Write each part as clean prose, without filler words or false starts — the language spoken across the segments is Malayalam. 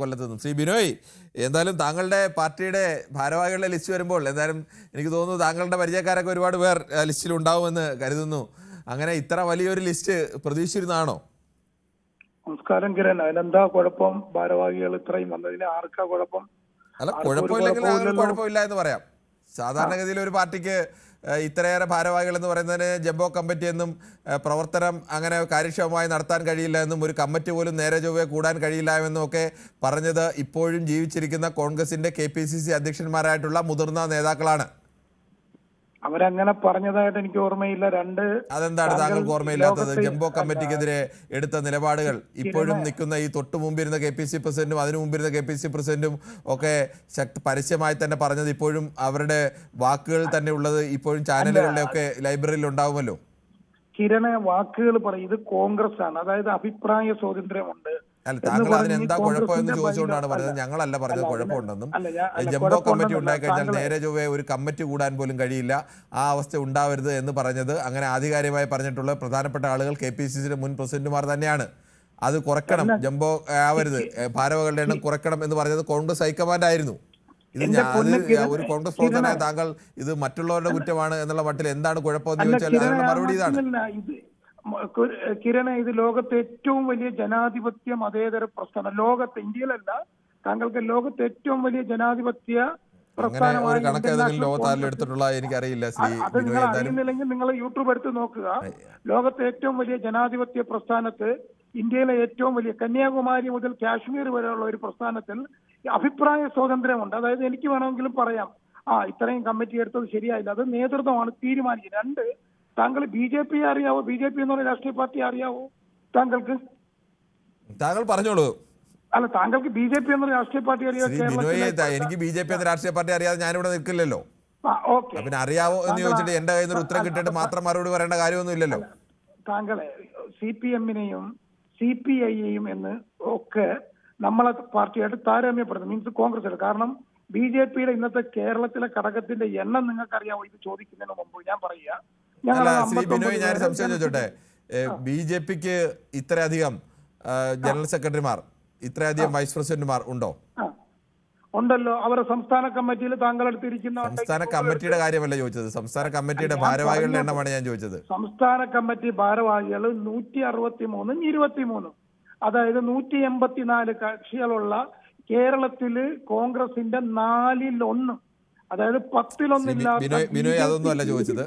കൊല്ലത്തുനിന്നും ശ്രീ ബിനോയ്, എന്തായാലും താങ്കളുടെ പാർട്ടിയുടെ ഭാരവാഹികളുടെ ലിസ്റ്റ് വരുമ്പോൾ എന്തായാലും എനിക്ക് തോന്നുന്നു താങ്കളുടെ പരിചയക്കാരൊക്കെ ഒരുപാട് പേർ ലിസ്റ്റിൽ ഉണ്ടാവുമെന്ന് കരുതുന്നു. അങ്ങനെ ഇത്ര വലിയൊരു ലിസ്റ്റ് പ്രതീക്ഷിച്ചിരുന്നാണോ? നമസ്കാരം കിരൺ. അതിനെന്താ കുഴപ്പം? ഭാരവാഹികൾ ഇത്രയും വന്നതിന് ആർക്കാ കുഴപ്പം? അല്ല, കുഴപ്പമില്ലെങ്കിൽ കുഴപ്പമില്ല എന്ന് പറയാം. സാധാരണഗതിയിൽ ഒരു പാർട്ടിക്ക് ഇത്രയേറെ ഭാരവാഹികൾ എന്ന് പറയുന്നതിന് ജംബോ കമ്മിറ്റി എന്നും പ്രവർത്തനം അങ്ങനെ കാര്യക്ഷമമായി നടത്താൻ കഴിയില്ല എന്നും ഒരു കമ്മിറ്റി പോലും നേരെ ചൊവ്വേ കൂടാൻ കഴിയില്ല എന്നും ഒക്കെ പറഞ്ഞത് ഇപ്പോഴും ജീവിച്ചിരിക്കുന്ന കോൺഗ്രസിന്റെ KPCC അധ്യക്ഷന്മാരായിട്ടുള്ള മുതിർന്ന നേതാക്കളാണ്. അവരങ്ങനെ പറഞ്ഞതായിട്ട് എനിക്ക് ഓർമ്മയില്ല. അതെന്താണ് താങ്കൾക്ക് ഓർമ്മയില്ലാത്തത്? ജംബോ കമ്മിറ്റിക്കെതിരെ എടുത്ത നിലപാടുകൾ ഇപ്പോഴും നിൽക്കുന്ന ഈ തൊട്ടു മുമ്പിരുന്ന KPCC പ്രസിഡന്റും അതിനു മുമ്പിരുന്ന KPCC പ്രസിഡന്റും ഒക്കെ പരസ്യമായി തന്നെ പറഞ്ഞത് ഇപ്പോഴും അവരുടെ വാക്കുകൾ തന്നെ ഉള്ളത് ഇപ്പോഴും ചാനലുകളുടെ ഒക്കെ ലൈബ്രറിയിൽ ഉണ്ടാവുമല്ലോ. കിരണ വാക്കുകൾ പറയും, ഇത് കോൺഗ്രസ് ആണ്, അതായത് അഭിപ്രായ സ്വാതന്ത്ര്യമുണ്ട്. അല്ല, താങ്കൾ അതിനെന്താ കുഴപ്പമെന്ന് ചോദിച്ചുകൊണ്ടാണ് പറഞ്ഞത്. ഞങ്ങളല്ല പറഞ്ഞത് കുഴപ്പമുണ്ടെന്നും. ജംബോ കമ്മിറ്റി ഉണ്ടായിക്കഴിഞ്ഞാൽ നേരെ ചൊവ്വേ ഒരു കമ്മിറ്റി കൂടാൻ പോലും കഴിയില്ല, ആ അവസ്ഥ ഉണ്ടാവരുത് എന്ന് പറഞ്ഞത് അങ്ങനെ ആധികാരികമായി പറഞ്ഞിട്ടുള്ള പ്രധാനപ്പെട്ട ആളുകൾ KPCCയുടെ മുൻ പ്രസിഡന്റുമാർ തന്നെയാണ്. അത് കുറയ്ക്കണം, ജംബോ ആവരുത്, ഭാരവാഹികളുടെ എണ്ണം കുറയ്ക്കണം എന്ന് പറഞ്ഞത് കോൺഗ്രസ് ഹൈക്കമാൻഡ് ആയിരുന്നു. ഒരു കോൺഗ്രസ് പ്രവർത്തകനായ താങ്കൾ ഇത് മറ്റുള്ളവരുടെ കുറ്റമാണ് എന്നുള്ള മട്ടിൽ എന്താണ് കുഴപ്പമെന്ന് ചോദിച്ചാൽ അതിനുള്ള മറുപടി ഇതാണ്. കിരണ, ഇത് ലോകത്തെ ഏറ്റവും വലിയ ജനാധിപത്യ മതേതര പ്രസ്ഥാനം. ലോകത്തെ, ഇന്ത്യയിലല്ല, താങ്കൾക്ക് ലോകത്തെ ഏറ്റവും വലിയ ജനാധിപത്യ പ്രസ്ഥാനമാണ്. അത് നിങ്ങൾ അറിയുന്നില്ലെങ്കിൽ നിങ്ങൾ യൂട്യൂബ് എടുത്ത് നോക്കുക. ലോകത്തെ ഏറ്റവും വലിയ ജനാധിപത്യ പ്രസ്ഥാനത്ത്, ഇന്ത്യയിലെ ഏറ്റവും വലിയ കന്യാകുമാരി മുതൽ കാശ്മീർ വരെയുള്ള ഒരു പ്രസ്ഥാനത്തിൽ അഭിപ്രായ സ്വാതന്ത്ര്യമുണ്ട്. അതായത് എനിക്ക് വേണമെങ്കിലും പറയാം, ഇത്രയും കമ്മിറ്റി എടുത്തത് ശരിയായില്ല, അത് നേതൃത്വമാണ് തീരുമാനിക്കുന്നത്. താങ്കൾ BJP അറിയാവോ? BJP എന്ന് പറയുന്ന രാഷ്ട്രീയ പാർട്ടി അറിയാവോ താങ്കൾക്ക്? താങ്കൾ പറഞ്ഞോളൂ. അല്ല, താങ്കൾക്ക് BJP എന്ന രാഷ്ട്രീയ പാർട്ടി അറിയാവോ? എനിക്ക് BJP എന്ന രാഷ്ട്രീയ പാർട്ടി അറിയാതെ ഞാനിവിടെ നിൽക്കില്ലല്ലോ. പിന്നെ അറിയാവോ എന്ന് ചോദിച്ചിട്ട് എന്റെ കയ്യിൽ നിന്ന് ഉത്തരം കിട്ടിയിട്ട് മാത്രം മറുപടി പറയേണ്ട കാര്യമൊന്നും ഇല്ലല്ലോ. താങ്കളെ CPM-നെയും CPI-യെയും എന്ന് ഒക്കെ നമ്മളെ പാർട്ടിയായിട്ട് താരതമ്യപ്പെടുത്തും, മീൻസ് കോൺഗ്രസ്. കാരണം BJP-യുടെ ഇന്നത്തെ കേരളത്തിലെ ഘടകത്തിന്റെ എണ്ണം നിങ്ങൾക്ക് അറിയാവോ? ഇത് ചോദിക്കുന്നതിന് മുമ്പ് ഞാൻ പറയുക. ശ്രീ ബിനോയ്, ഞാൻ സംശയം ചോദിച്ചോട്ടെ, BJP-ക്ക് ഇത്രയധികം ജനറൽ സെക്രട്ടറിമാർ, ഇത്രയധികം വൈസ് പ്രസിഡന്റുമാർ ഉണ്ടോ? ഉണ്ടല്ലോ. അവരുടെ സംസ്ഥാന കമ്മിറ്റിയിൽ താങ്കൾ എടുത്തിരിക്കുന്ന സംസ്ഥാന കമ്മിറ്റിയുടെ കാര്യമല്ല ചോദിച്ചത്, സംസ്ഥാന കമ്മിറ്റിയുടെ ഭാരവാഹികളുടെ എണ്ണമാണ് ഞാൻ ചോദിച്ചത്. സംസ്ഥാന കമ്മിറ്റി ഭാരവാഹികൾ 163 23, അതായത് 184 കക്ഷികളുള്ള കേരളത്തില് കോൺഗ്രസിന്റെ 4-1, അതായത് 10-1 ബിനോയ്, അതൊന്നും അല്ല ചോദിച്ചത്.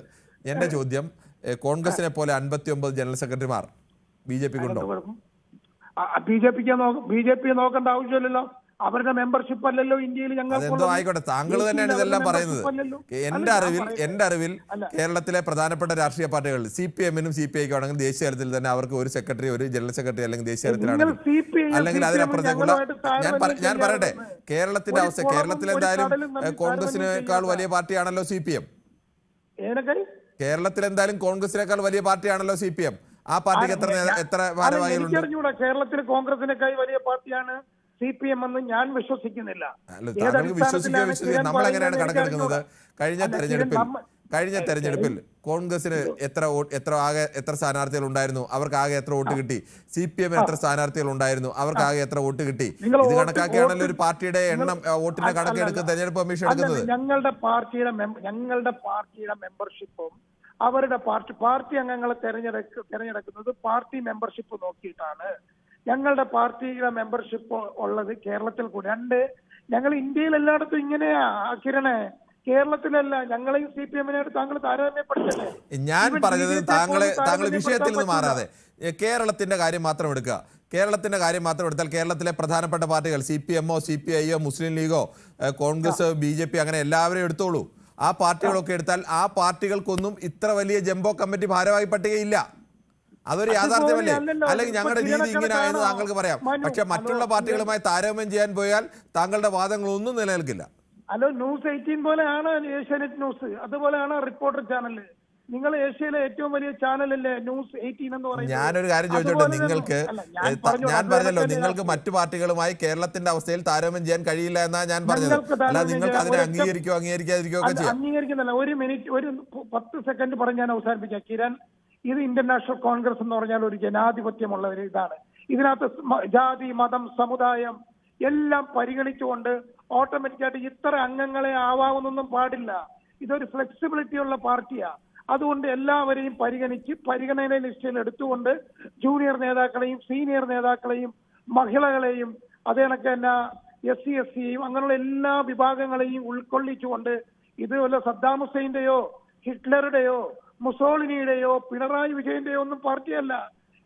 എന്റെ ചോദ്യം, കോൺഗ്രസിനെ പോലെ 59 ജനറൽ സെക്രട്ടറിമാർ BJP-ക്ക് ഉണ്ടോ? BJP നോക്കേണ്ട ആവശ്യമില്ലല്ലോ, അവരുടെ മെമ്പർഷിപ്പ് അല്ലല്ലോ ഇന്ത്യയിൽ. എന്തോ ആയിക്കോട്ടെ, താങ്കൾ തന്നെയാണ് ഇതെല്ലാം പറയുന്നത്. എന്റെ അറിവിൽ കേരളത്തിലെ പ്രധാനപ്പെട്ട രാഷ്ട്രീയ പാർട്ടികൾ CPM-നും CPI-ക്കും ആണെങ്കിൽ ദേശീയ തലത്തിൽ തന്നെ അവർക്ക് ഒരു സെക്രട്ടറി, ഒരു ജനറൽ സെക്രട്ടറി അല്ലെങ്കിൽ ദേശീയ തലത്തിലാണെങ്കിൽ അല്ലെങ്കിൽ അതിനപ്പുറത്തേക്കുള്ള ഞാൻ പറയട്ടെ, കേരളത്തിന്റെ അവസ്ഥ, കേരളത്തിൽ എന്തായാലും കോൺഗ്രസിനേക്കാൾ വലിയ പാർട്ടിയാണല്ലോ CPM. കേരളത്തിൽ എന്തായാലും കോൺഗ്രസിനേക്കാൾ വലിയ പാർട്ടിയാണല്ലോ CPM. ആ പാർട്ടിക്ക് എത്ര ഭാരവാഹികളുണ്ട്? കേരളത്തിൽ കോൺഗ്രസിനേക്കാൾ വലിയ പാർട്ടിയാണ് CPM എന്ന് ഞാൻ വിശ്വസിക്കുന്നില്ല. നമ്മൾ എങ്ങനെയാണ് കണക്കെടുക്കുന്നത്? കഴിഞ്ഞ തെരഞ്ഞെടുപ്പിൽ കോൺഗ്രസിന് എത്ര സ്ഥാനാർത്ഥികൾ ഉണ്ടായിരുന്നു, അവർക്ക് ആകെ എത്ര വോട്ട് കിട്ടി? CPM എത്ര സ്ഥാനാർത്ഥികൾ ഉണ്ടായിരുന്നു, അവർക്ക് ആകെ എത്ര വോട്ട് കിട്ടി? ഇത് കണക്കാക്കിയാണല്ലോ ഒരു പാർട്ടിയുടെ എണ്ണം, വോട്ടിന്റെ കണക്കെടുക്കുക തെരഞ്ഞെടുപ്പ് കമ്മീഷൻ എടുക്കുന്നത്. ഞങ്ങളുടെ പാർട്ടിയുടെ മെമ്പർഷിപ്പും അവരുടെ പാർട്ടി അംഗങ്ങളെ തെരഞ്ഞെടുക്കുന്നത് പാർട്ടി മെമ്പർഷിപ്പ് നോക്കിയിട്ടാണ്. ഞങ്ങളുടെ പാർട്ടിയുടെ മെമ്പർഷിപ്പ് ഉള്ളത് കേരളത്തിൽ കൂടി. ഞങ്ങൾ ഇന്ത്യയിൽ എല്ലായിടത്തും ഇങ്ങനെയാ കിരണേ, കേരളത്തിലല്ല. ഞങ്ങളെയും CPM-നെയും താങ്കൾ താരതമ്യപ്പെടുത്തല്ലേ? ഞാൻ പറഞ്ഞത് താങ്കൾ വിഷയത്തിൽ നിന്ന് മാറാതെ കേരളത്തിന്റെ കാര്യം മാത്രം എടുക്കുക. കേരളത്തിന്റെ കാര്യം മാത്രം എടുത്താൽ കേരളത്തിലെ പ്രധാനപ്പെട്ട പാർട്ടികൾ CPM-ഓ CPI-യോ മുസ്ലിം ലീഗോ കോൺഗ്രസ് BJP അങ്ങനെ എല്ലാവരെയും എടുത്തോളൂ. ആ പാർട്ടികളൊക്കെ എടുത്താൽ ആ പാർട്ടികൾക്കൊന്നും ഇത്ര വലിയ ജംബോ കമ്മിറ്റി ഭാരവാഹി പട്ടികയില്ല. അതൊരു യാഥാർത്ഥ്യമല്ലേ? അല്ലെങ്കിൽ ഞങ്ങളുടെ രീതി ഇങ്ങനെ ആയെന്ന് താങ്കൾക്ക് പറയാം. പക്ഷെ മറ്റുള്ള പാർട്ടികളുമായി താരതമ്യം ചെയ്യാൻ പോയാൽ താങ്കളുടെ വാദങ്ങളൊന്നും നിലനിൽക്കില്ല. ഹലോ, News 18 പോലെയാണ് ഏഷ്യാനെറ്റ് ന്യൂസ്, അതുപോലെയാണ് റിപ്പോർട്ടർ ചാനല്. നിങ്ങൾ ഏഷ്യയിലെ ഏറ്റവും വലിയ ചാനലല്ലേ News 18 എന്ന് പറയുന്നത്? ഞാനൊരു കാര്യം ചോദിച്ചോട്ടെ, ഞാൻ പറഞ്ഞല്ലോ നിങ്ങൾക്ക് മറ്റു പാർട്ടികളുമായി കേരളത്തിന്റെ അവസ്ഥയിൽ താരതമ്യം ചെയ്യാൻ കഴിയില്ല എന്നാണ് ഞാൻ പറഞ്ഞത്. അല്ല, നിങ്ങൾക്ക് അതിനെ അംഗീകരിക്കാതിരിക്കുകയോ ഒക്കെ ചെയ്യാം. അംഗീകരിക്കുന്നില്ല. ഒരു മിനിറ്റ്, ഒരു 10 സെക്കൻഡ് പറഞ്ഞ് ഞാൻ അവസാനിപ്പിക്കാം. കിരൺ, ഇത് ഇന്ത്യൻ നാഷണൽ കോൺഗ്രസ് എന്ന് പറഞ്ഞാൽ ഒരു ജനാധിപത്യമുള്ള ഒരു ഇതാണ്. ഇതിനകത്ത് ജാതി, മതം, സമുദായം എല്ലാം പരിഗണിച്ചുകൊണ്ട് ഓട്ടോമാറ്റിക്കായിട്ട് ഇത്ര അംഗങ്ങളെ ആവാമെന്നൊന്നും പാടില്ല. ഇതൊരു ഫ്ലെക്സിബിലിറ്റി ഉള്ള പാർട്ടിയാ. അതുകൊണ്ട് എല്ലാവരെയും പരിഗണിച്ച് പരിഗണന ലിസ്റ്റിൽ എടുത്തുകൊണ്ട് ജൂനിയർ നേതാക്കളെയും സീനിയർ നേതാക്കളെയും മഹിളകളെയും അതേ കണക്ക് തന്നെ SC/ST അങ്ങനെയുള്ള എല്ലാ വിഭാഗങ്ങളെയും ഉൾക്കൊള്ളിച്ചുകൊണ്ട് ഇത് വല്ല സദ്ദാം ഹുസൈന്റെയോ ഹിറ്റ്ലറുടെയോ മുസോളിനിയുടെയോ പിണറായി വിജയന്റെയോ ഒന്നും പാർട്ടിയല്ല.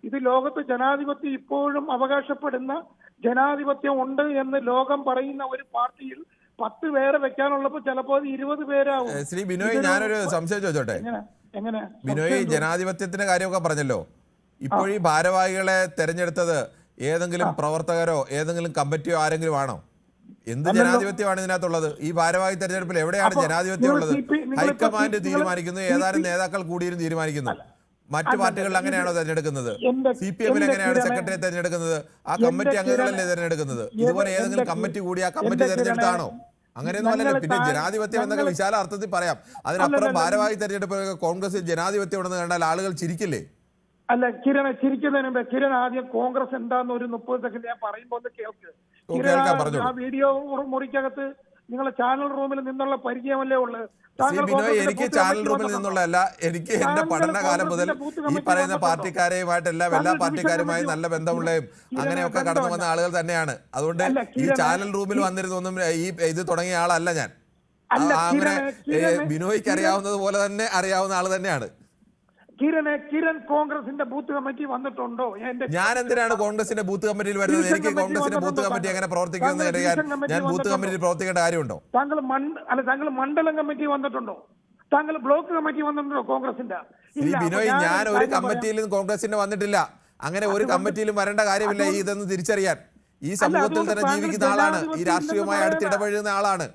ഇത് ലോകത്ത് ജനാധിപത്യം ഇപ്പോഴും അവകാശപ്പെടുന്ന ജനാധിപത്യം ഉണ്ട് എന്ന് ലോകം പറയുന്ന ഒരു പാർട്ടിയിൽ 10 പേരെ വെക്കാനുള്ളപ്പോ ചിലപ്പോൾ 20 പേരാവും. ശ്രീ ബിനോയ്, ഞാനൊരു സംശയം ചോദിച്ചോട്ടെ. എങ്ങനെ ബിനോയ് ജനാധിപത്യത്തിന്റെ കാര്യമൊക്കെ പറഞ്ഞല്ലോ. ഇപ്പോൾ ഈ ഭാരവാഹികളെ തെരഞ്ഞെടുത്തത് ഏതെങ്കിലും പ്രവർത്തകരോ ഏതെങ്കിലും കമ്മിറ്റിയോ ആരെങ്കിലും ആണോ? എന്ത് ജനാധിപത്യമാണ് ഇതിനകത്തുള്ളത്? ഈ ഭാരവാഹി തെരഞ്ഞെടുപ്പിൽ എവിടെയാണ് ജനാധിപത്യം ഉള്ളത്? ഹൈക്കമാൻഡ് തീരുമാനിക്കുന്നു, ഏതാനും നേതാക്കൾ കൂടിയും തീരുമാനിക്കുന്നു. മറ്റു പാർട്ടികളിൽ അങ്ങനെയാണോ തെരഞ്ഞെടുക്കുന്നത്? CPM എങ്ങനെയാണ് സെക്രട്ടറിയെ തെരഞ്ഞെടുക്കുന്നത്? ആ കമ്മിറ്റി അംഗങ്ങളല്ലേ തെരഞ്ഞെടുക്കുന്നത്? ഇതുപോലെ ഏതെങ്കിലും കമ്മിറ്റി കൂടി ആ കമ്മിറ്റി തെരഞ്ഞെടുത്താണോ? അങ്ങനെയൊന്നും അല്ലല്ലോ. പിന്നെ ജനാധിപത്യം എന്നൊക്കെ വിശാല അർത്ഥത്തിൽ പറയാം. അതിനപ്പുറം ഭാരവാഹി തെരഞ്ഞെടുപ്പ് കോൺഗ്രസിൽ ജനാധിപത്യം ഉണ്ടെന്ന് കണ്ടാൽ ആളുകൾ ചിരിക്കില്ലേ? അല്ല, കിരൺ ചിരിക്കുന്നതിന് മുമ്പ് കിരൺ ആദ്യം കോൺഗ്രസ് എന്താന്ന് ഒരു 30 സെക്കൻഡ് ഞാൻ പറയുമ്പോൾ ഒന്ന് കേൾക്ക്. ആ വീഡിയോ മുറിക്കകത്ത് നിങ്ങളെ ചാനൽ റൂമിൽ നിന്നുള്ള പരിചയമല്ലേ ഉള്ളത്? എനിക്ക് ചാനൽ റൂമിൽ നിന്നുള്ളതല്ല, എനിക്ക് എന്റെ പഠനകാലം മുതൽ ഈ പറയുന്ന പാർട്ടിക്കാരെയുമായിട്ടെല്ലാം എല്ലാ പാർട്ടിക്കാരുമായി നല്ല ബന്ധമുള്ളയും അങ്ങനെയൊക്കെ കടന്നു വന്ന ആളുകൾ തന്നെയാണ്. അതുകൊണ്ട് ഈ ചാനൽ റൂമിൽ വന്നിരുന്നൊന്നും ഈ ഇത് തുടങ്ങിയ ആളല്ല ഞാൻ. അങ്ങനെ ബിനോയ്ക്ക് അറിയാവുന്നത് പോലെ തന്നെ അറിയാവുന്ന ആള് തന്നെയാണ്. കിരൺ കോൺഗ്രസിന്റെ ബൂത്ത് കമ്മിറ്റി വന്നിട്ടുണ്ടോ? ഞാൻ എന്തിനാണ് കോൺഗ്രസിന്റെ ബൂത്ത് കമ്മിറ്റിയിൽ വരുന്നത്? എനിക്ക് കോൺഗ്രസിന്റെ ബൂത്ത് കമ്മിറ്റി എങ്ങനെ പ്രവർത്തിക്കുമെന്ന് അറിയാൻ ഞാൻ ബൂത്ത് കമ്മിറ്റിയിൽ പ്രവർത്തിക്കേണ്ട കാര്യമുണ്ടോ? താങ്കൾ മണ്ഡലം കമ്മിറ്റി വന്നിട്ടുണ്ടോ? താങ്കൾ ബ്ലോക്ക് കമ്മിറ്റി വന്നിട്ടുണ്ടോ കോൺഗ്രസിന്റെ? ഈ ബിനോയ്, ഞാൻ ഒരു കമ്മിറ്റിയിലും കോൺഗ്രസിന്റെ വന്നിട്ടില്ല. അങ്ങനെ ഒരു കമ്മിറ്റിയിലും വരേണ്ട കാര്യമില്ല. ഇതെന്ന് തിരിച്ചറിയാൻ ഈ സമൂഹത്തിൽ തന്നെ ജീവിക്കുന്ന ആളാണ്, ഈ രാഷ്ട്രീയവുമായി അടുത്ത് ഇടപഴകുന്ന ആളാണ്.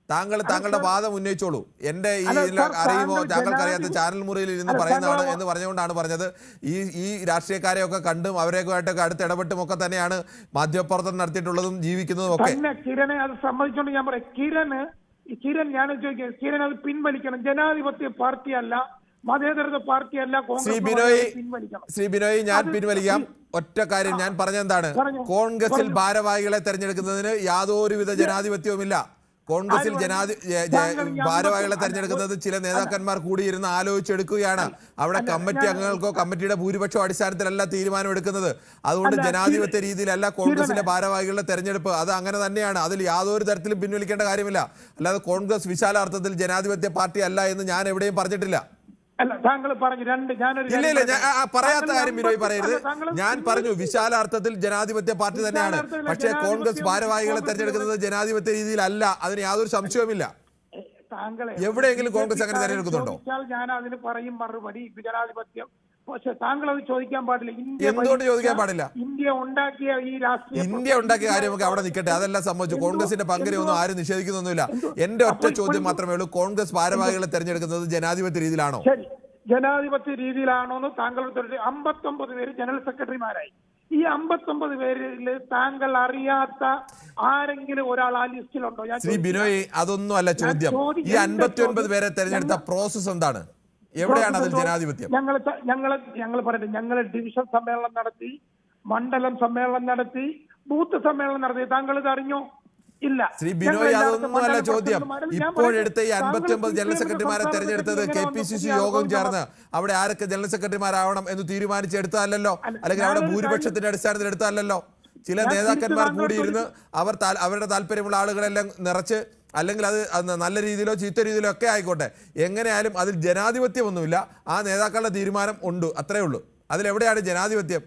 താങ്കളുടെ വാദം ഉന്നയിച്ചോളൂ. എന്റെ ഈ അറിയുമോ താങ്കൾക്കറിയാത്ത ചാനൽ മുറിയിൽ ഇരുന്ന് പറയുന്നതാണ് എന്ന് പറഞ്ഞുകൊണ്ടാണ് പറഞ്ഞത്. ഈ രാഷ്ട്രീയക്കാരെയൊക്കെ കണ്ടും അവരെയൊക്കെ അടുത്ത് ഇടപെട്ടും ഒക്കെ തന്നെയാണ് മാധ്യമപ്രവർത്തനം നടത്തിയിട്ടുള്ളതും ജീവിക്കുന്നതും ഒക്കെ. കിരणे അത് സമ്മതിച്ചോണ്ട് ഞാൻ പറയാം. കിരൺ ഞാൻ ചോദിക്കാം, കിരൺ അത് പിൻവലിക്കണം. ജനാധിപത്യ പാർട്ടിയല്ല, മതേതര പാർട്ടിയല്ല ശ്രീ ബിനോയ്, ഞാൻ പിൻവലിക്കാം. ഒറ്റ കാര്യം ഞാൻ പറഞ്ഞെന്താണ്, കോൺഗ്രസിൽ ഭാരവാഹികളെ തെരഞ്ഞെടുക്കുന്നതിന് യാതൊരുവിധ ജനാധിപത്യവുമില്ല. കോൺഗ്രസിൽ ഭാരവാഹികളെ തെരഞ്ഞെടുക്കുന്നത് ചില നേതാക്കന്മാർ കൂടിയിരുന്ന് ആലോചിച്ചെടുക്കുകയാണ്. അവിടെ കമ്മിറ്റി അംഗങ്ങൾക്കോ കമ്മിറ്റിയുടെ ഭൂരിപക്ഷ അടിസ്ഥാനത്തിലല്ല തീരുമാനം എടുക്കുന്നത്. അതുകൊണ്ട് ജനാധിപത്യ രീതിയിലല്ല കോൺഗ്രസിലെ ഭാരവാഹികളുടെ തെരഞ്ഞെടുപ്പ്. അത് അങ്ങനെ തന്നെയാണ്. അതിൽ യാതൊരു തരത്തിലും പിൻവലിക്കേണ്ട കാര്യമില്ല. അല്ലാതെ കോൺഗ്രസ് വിശാല അർത്ഥത്തിൽ ജനാധിപത്യ പാർട്ടി അല്ല എന്ന് ഞാൻ എവിടെയും പറഞ്ഞിട്ടില്ല. അല്ല, താങ്കൾ പറഞ്ഞു ഇല്ല, പറയാത്ത കാര്യം ബിനോയ് പറയരുത്. ഞാൻ പറഞ്ഞു വിശാല അർത്ഥത്തിൽ ജനാധിപത്യ പാർട്ടി തന്നെയാണ്. പക്ഷേ കോൺഗ്രസ് ഭാരവാഹികളെ തെരഞ്ഞെടുക്കുന്നത് ജനാധിപത്യ രീതിയിലല്ല, അതിന് യാതൊരു സംശയവുമില്ല. എവിടെയെങ്കിലും കോൺഗ്രസ് അങ്ങനെ തെരഞ്ഞെടുക്കുന്നുണ്ടോ? ഞാൻ അതിന് പറയും മറുപടി ജനാധിപത്യം. പക്ഷെ താങ്കൾ അത് ചോദിക്കാൻ പാടില്ല. എന്തുകൊണ്ട് ചോദിക്കാൻ പാടില്ല? ഇന്ത്യ ഉണ്ടാക്കിയ ഈ രാഷ്ട്രീയ ഇന്ത്യ ഉണ്ടാക്കിയ കാര്യമൊക്കെ അവിടെ നിൽക്കട്ടെ, അതെല്ലാം സംബന്ധിച്ചു. കോൺഗ്രസിന്റെ പങ്കിനെയൊന്നും ആരും നിഷേധിക്കുന്നൊന്നുമില്ല. എന്റെ ഒറ്റ ചോദ്യം മാത്രമേ ഉള്ളൂ, കോൺഗ്രസ് ഭാരവാഹികളെ തെരഞ്ഞെടുക്കുന്നത് ജനാധിപത്യ രീതിയിലാണോ? ശരി, ജനാധിപത്യ രീതിയിലാണോ എന്ന് താങ്കളുടെ 59 പേര് ജനറൽ സെക്രട്ടറിമാരായി. ഈ 59 പേരിൽ താങ്കൾ അറിയാത്ത ആരെങ്കിലും ഒരാൾ ആ ലിസ്റ്റിലുണ്ടോ? ശ്രീ ബിനോയ്, അതൊന്നും അല്ല ചോദ്യം. ഈ 59 പേരെ തെരഞ്ഞെടുത്ത പ്രോസസ് എന്താണ്? എവിടെയാണ് അതിൽ ജനാധിപത്യം? ഞങ്ങൾ പറയട്ടെ, ഞങ്ങൾ ഡിവിഷൻ സമ്മേളനം നടത്തി, മണ്ഡലം സമ്മേളനം നടത്തി, ബൂത്ത് സമ്മേളനം നടത്തി. താങ്കൾ ഇത് അറിഞ്ഞോ? ഇല്ല. ശ്രീ ബിനോയ്, അതൊന്നുമല്ല ചോദ്യം. ഇപ്പോഴെടുത്ത ഈ 59 ജനറൽ സെക്രട്ടറിമാരെ തെരഞ്ഞെടുത്തത് KPCC യോഗം ചേർന്ന് അവിടെ ആരൊക്കെ ജനറൽ സെക്രട്ടറിമാരാവണം എന്ന് തീരുമാനിച്ചെടുത്തല്ലോ, അല്ലെങ്കിൽ അവിടെ ഭൂരിപക്ഷത്തിന്റെ അടിസ്ഥാനത്തിൽ എടുത്തല്ലോ. ചില നേതാക്കന്മാർ കൂടിയിരുന്ന് അവരുടെ താല്പര്യമുള്ള ആളുകളെല്ലാം നിറച്ച്, അല്ലെങ്കിൽ അത് നല്ല രീതിയിലോ ചീത്ത രീതിയിലോ ഒക്കെ ആയിക്കോട്ടെ, എങ്ങനെയായാലും അതിൽ ജനാധിപത്യമൊന്നുമില്ല. ആ നേതാക്കളുടെ തീരുമാനം ഉണ്ട്, അത്രേ ഉള്ളൂ. അതിലെവിടെയാണ് ജനാധിപത്യം?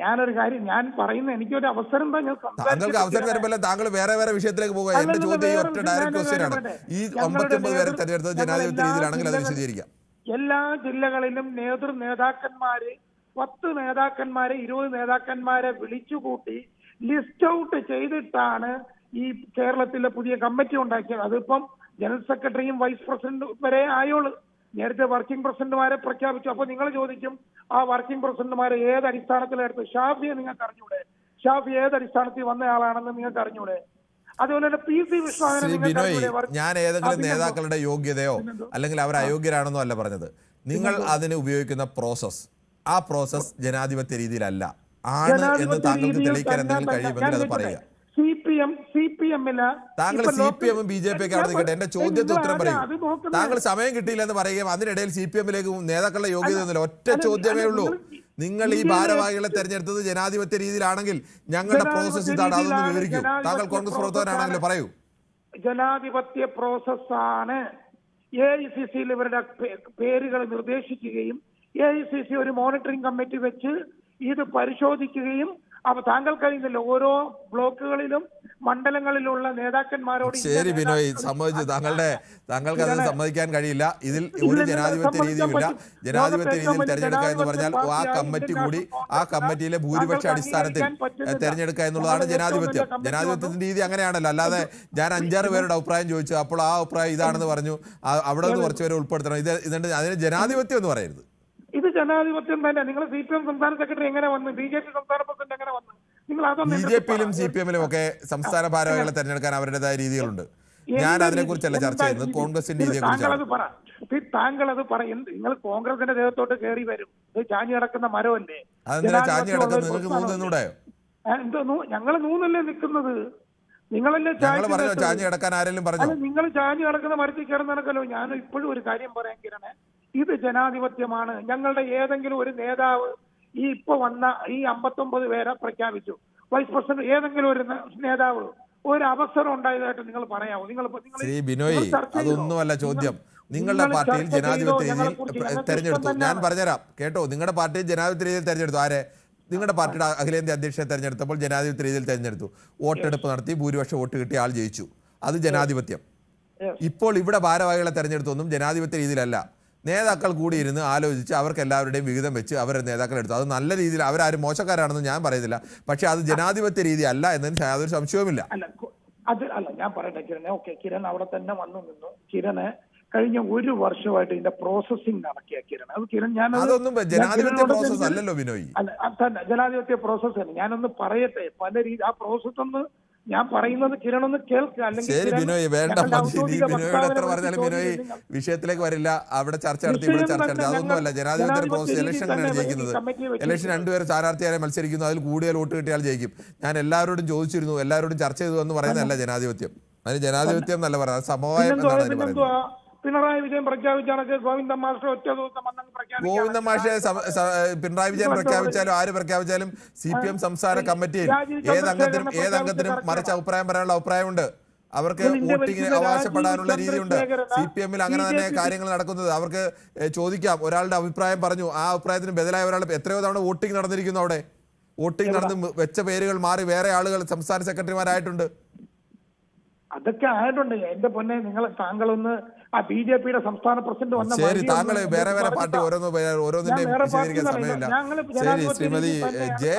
ഞാനൊരു കാര്യം ഞാൻ പറയുന്ന, എനിക്കൊരു അവസരം താങ്കൾക്ക് അവസരം തരുമ്പോൾ താങ്കൾ വേറെ വിഷയത്തിലേക്ക് പോകുക. എന്റെ ചോദ്യം ഒറ്റ ഡയറക്റ്റ് ക്വസ്റ്റ്യൻ ആണ്. ഈ 59 പേരെ തെരഞ്ഞെടുത്തത് ജനാധിപത്യ രീതിയിലാണെങ്കിൽ അത് വിശദീകരിക്കാം. എല്ലാ ജില്ലകളിലും നേതാക്കന്മാരെ 10 നേതാക്കന്മാരെ 20 നേതാക്കന്മാരെ വിളിച്ചുകൂട്ടി ലിസ്റ്റ് ഔട്ട് ചെയ്തിട്ടാണ് ഈ കേരളത്തിലെ പുതിയ കമ്മിറ്റി ഉണ്ടാക്കിയത്. അതിപ്പം ജനറൽ സെക്രട്ടറിയും വൈസ് പ്രസിഡന്റും വരെ ആയോളൂ. നേരത്തെ വർക്കിംഗ് പ്രസിഡന്റുമാരെ പ്രഖ്യാപിച്ചു. അപ്പൊ നിങ്ങൾ ചോദിക്കും, ആ വർക്കിംഗ് പ്രസിഡന്റുമാരെ ഏത് അടിസ്ഥാനത്തിലെടുത്ത്? ഷാഫിയെ നിങ്ങൾക്ക് അറിഞ്ഞൂടെ? ഷാഫി ഏത് അടിസ്ഥാനത്തിൽ വന്ന ആളാണെന്ന് നിങ്ങൾക്ക് അറിഞ്ഞൂടെ? അതുപോലെ തന്നെ PC വിശ്വനാഥൻ. ഞാൻ ഏതെങ്കിലും നേതാക്കളുടെ യോഗ്യതയോ അല്ലെങ്കിൽ അവർ അയോഗ്യരാണെന്നോ അല്ല പറഞ്ഞത്. നിങ്ങൾ അതിന് ഉപയോഗിക്കുന്ന പ്രോസസ്, ആ പ്രോസസ് ജനാധിപത്യ രീതിയിലല്ല. ആണ് എന്ന് താങ്കൾക്ക് തെളിയിക്കാൻ എന്തെങ്കിലും കഴിയുമെങ്കിൽ അത് പറയുക. CPM-ല് താങ്കൾ CPM ഉം BJP ഒക്കെ അവിടെ നിൽക്കട്ടെ, എന്റെ ചോദ്യത്തിന് ഉത്തരം പറയൂ. താങ്കൾ സമയം കിട്ടിയില്ലെന്ന് പറയുകയും അതിനിടയിൽ CPM-ലേക്ക് നേതാക്കളുടെ യോഗ്യത ഒന്നുമില്ല. ഒറ്റ ചോദ്യമേ ഉള്ളൂ. നിങ്ങൾ ഈ ഭാരവാഹികളെ തെരഞ്ഞെടുത്തത് ജനാധിപത്യ രീതിയിലാണെങ്കിൽ ഞങ്ങളുടെ പ്രോസസ് ഇതാണ്, അതൊന്ന് വിവരിക്കൂ. താങ്കൾ കോൺഗ്രസ് പ്രവർത്തകനാണെങ്കിലും പറയൂ. ജനാധിപത്യ പ്രോസസ്സാണ്. AICC ഇവരുടെ പേരുകൾ നിർദ്ദേശിക്കുകയും AICC ഒരു മോണിറ്ററിംഗ് കമ്മിറ്റി വെച്ച് ഇത് പരിശോധിക്കുകയും താങ്കൾ കഴിയുന്നില്ല ഓരോ ബ്ലോക്കുകളിലും മണ്ഡലങ്ങളിലുള്ള നേതാക്കന്മാരോട്. ശരി ബിനോയ്, സമ്മതിച്ചു. താങ്കൾക്ക് അത് സമ്മതിക്കാൻ കഴിയില്ല. ഇതിൽ ഒരു ജനാധിപത്യ രീതിയുമില്ല. ജനാധിപത്യ രീതിയിൽ തെരഞ്ഞെടുക്കുക എന്ന് പറഞ്ഞാൽ ആ കമ്മിറ്റിയിലെ ഭൂരിപക്ഷ അടിസ്ഥാനത്തിൽ തെരഞ്ഞെടുക്കുക എന്നുള്ളതാണ് ജനാധിപത്യം. ജനാധിപത്യത്തിന്റെ രീതി അങ്ങനെയാണല്ലോ. അല്ലാതെ ഞാൻ 5-6 പേരുടെ അഭിപ്രായം ചോദിച്ചു, അപ്പോൾ ആ അഭിപ്രായം ഇതാണെന്ന് പറഞ്ഞു, അവിടെ നിന്ന് കുറച്ചുപേരെ ഉൾപ്പെടുത്തണം, ഇതിന് ജനാധിപത്യം എന്ന് പറയരുത്. ഇത് ജനാധിപത്യം തന്നെ. നിങ്ങൾ CPM സംസ്ഥാന സെക്രട്ടറി എങ്ങനെ വന്നു? BJP സംസ്ഥാന പ്രസിഡന്റ് എങ്ങനെ വന്നു? നിങ്ങൾ അതൊന്നും BJP-ലും CPM-ലും ഒക്കെ സംസ്ഥാന ഭാരവാഹികളെ തെരഞ്ഞെടുക്കാൻ അവരുടേതായ രീതികളുണ്ട്. ഞാൻ അതിനെ കുറിച്ചല്ല ചർച്ച ചെയ്യുന്നത്, കോൺഗ്രസിന്റെ രീതിയെ കുറിച്ചാണ്. താങ്കൾ അത് പറയും. നിങ്ങൾ കോൺഗ്രസിന്റെ ദേഹത്തോട്ട് കയറി വരും. ഇത് ചാഞ്ഞു കിടക്കുന്ന മരമല്ലേ? അതെന്തിനാ ചാഞ്ഞു കിടക്കുന്നത്? നിങ്ങൾക്ക് നൂന്നൂടെയോ? എന്തോ ഞങ്ങൾ നൂന്നല്ലേ നിൽക്കുന്നത്? നിങ്ങളല്ലേ ചാഞ്ഞു കിടക്കാൻ ആരെങ്കിലും പറഞ്ഞു? നിങ്ങൾ ചാഞ്ഞു കിടക്കുന്ന മരത്തിൽ കിടന്നിടക്കല്ലോ. ഞാൻ ഇപ്പോഴും ഒരു കാര്യം പറയാൻ കിരണേ, ഇത് ജനാധിപത്യമാണ്. ഞങ്ങളുടെ ഏതെങ്കിലും ഒരു നേതാവ് ഇപ്പൊ വന്ന ഈ 59 പേരെ പ്രഖ്യാപിച്ചു, വൈസ് പ്രസിഡന്റ് ഏതെങ്കിലും ഒരു നേതാവ് ഒരു അവസരം ഉണ്ടായതായിട്ട് നിങ്ങൾ പറയാമോ? ശ്രീ ബിനോയ്, അതൊന്നുമല്ല ചോദ്യം. നിങ്ങളുടെ പാർട്ടിയിൽ ജനാധിപത്യ രീതിയിൽ തെരഞ്ഞെടുത്തു. ഞാൻ പറഞ്ഞുതരാം, കേട്ടോ. നിങ്ങളുടെ പാർട്ടിയിൽ ജനാധിപത്യ രീതിയിൽ തെരഞ്ഞെടുത്തു. ആരെ? നിങ്ങളുടെ പാർട്ടിയുടെ അഖിലേന്ത്യാ അധ്യക്ഷനെ തെരഞ്ഞെടുത്തപ്പോൾ ജനാധിപത്യ രീതിയിൽ തെരഞ്ഞെടുത്തു. വോട്ടെടുപ്പ് നടത്തി ഭൂരിപക്ഷം വോട്ട് കിട്ടിയ ആൾ ജയിച്ചു. അത് ജനാധിപത്യം. ഇപ്പോൾ ഇവിടെ ഭാരവാഹികളെ തെരഞ്ഞെടുത്തൊന്നും ജനാധിപത്യ രീതിയിലല്ല. നേതാക്കൾ കൂടിയിരുന്ന് ആലോചിച്ച് അവർക്ക് എല്ലാവരുടെയും വിഹിതം വെച്ച് അവരുടെ നേതാക്കളെ എടുത്തു. അത് നല്ല രീതിയിൽ. അവരാരും മോശക്കാരാണെന്ന് ഞാൻ പറയുന്നില്ല, പക്ഷെ അത് ജനാധിപത്യ രീതി അല്ല എന്നതിന് യാതൊരു സംശയവുമില്ല. ഞാൻ പറയട്ടെ കിരൺ. ഓക്കെ, കിരൺ അവിടെ തന്നെ വന്നു നിന്നു. കിരണ് കഴിഞ്ഞ 1 വർഷമായിട്ട് ഇതിന്റെ പ്രോസസ്സിംഗ് നടക്കിയ കിരൺ. അത് കിരൺ, അതൊന്നും ജനാധിപത്യ പ്രോസസ് അല്ലല്ലോ ബിനോയ്. ജനാധിപത്യ പ്രോസസ് അല്ല. ഞാനൊന്ന് പറയട്ടെ, പല രീതി ആ പ്രോസസ് ഒന്ന് ഞാൻ പറയുന്നത് കിരൺ ഒന്ന് കേൾക്കുക. ശരി ബിനോയ്, വേണ്ട. ബിനോയോട് എത്ര പറഞ്ഞാലും ബിനോയ് വിഷയത്തിലേക്ക് വരില്ല. അവിടെ ചർച്ച നടത്തി, ഇവിടെ ചർച്ച നടത്തി. അതൊന്നുമല്ല ജനാധിപത്യ പ്രോസസ്. ഇലക്ഷൻ അങ്ങനെയാണ് ജയിക്കുന്നത്. ഇലക്ഷൻ 2 പേർ സ്ഥാനാർത്ഥിയാരെ മത്സരിക്കുന്നു, അതിൽ കൂടുതൽ വോട്ട് കിട്ടിയാൽ ജയിക്കും. ഞാൻ എല്ലാവരോടും ചോദിച്ചിരുന്നു, എല്ലാവരോടും ചർച്ച ചെയ്തു എന്ന് പറയുന്നതല്ല ജനാധിപത്യം. അതിന് ജനാധിപത്യം എന്നല്ല പറയുന്നത്, സമവായം എന്നാണ് അതിന് പറയുന്നത്. പിണറായി വിജയൻ പ്രഖ്യാപിച്ചാണ് ഗോവിന്ദ മാഷ് ഒറ്റ ദിവസം ഗോവിന്ദ മാഷെ പിണറായി വിജയൻ പ്രഖ്യാപിച്ചാലും ആര് പ്രഖ്യാപിച്ചാലും CPM സംസ്ഥാന കമ്മിറ്റിയിൽ ഏതംഗത്തിനും മറിച്ച് അഭിപ്രായം പറയാനുള്ള അഭിപ്രായമുണ്ട്. അവർക്ക് വോട്ടിങ്ങിന് അവകാശപ്പെടാനുള്ള രീതിയുണ്ട്. CPM-ൽ അങ്ങനെ തന്നെ കാര്യങ്ങൾ നടക്കുന്നത്. അവർക്ക് ചോദിക്കാം. ഒരാളുടെ അഭിപ്രായം പറഞ്ഞു, ആ അഭിപ്രായത്തിന് ബദലായ ഒരാൾ എത്രയോ തവണ വോട്ടിംഗ് നടന്നിരിക്കുന്നു. അവിടെ വോട്ടിംഗ് നടന്ന് വെച്ച പേരുകൾ മാറി വേറെ ആളുകൾ സംസ്ഥാന സെക്രട്ടറിമാരായിട്ടുണ്ട്. അതൊക്കെ ആയിട്ടുണ്ട്. എന്റെ പൊന്നെ, താങ്കളൊന്ന് ആ BJP-യുടെ സംസ്ഥാന പ്രസിഡന്റ് വന്ന ശരി, താങ്കൾ വേറെ പാർട്ടി ഓരോന്നിന്റെ വിശദീകരിക്കാൻ സമയമില്ല. ശരി, ശ്രീമതി ജെ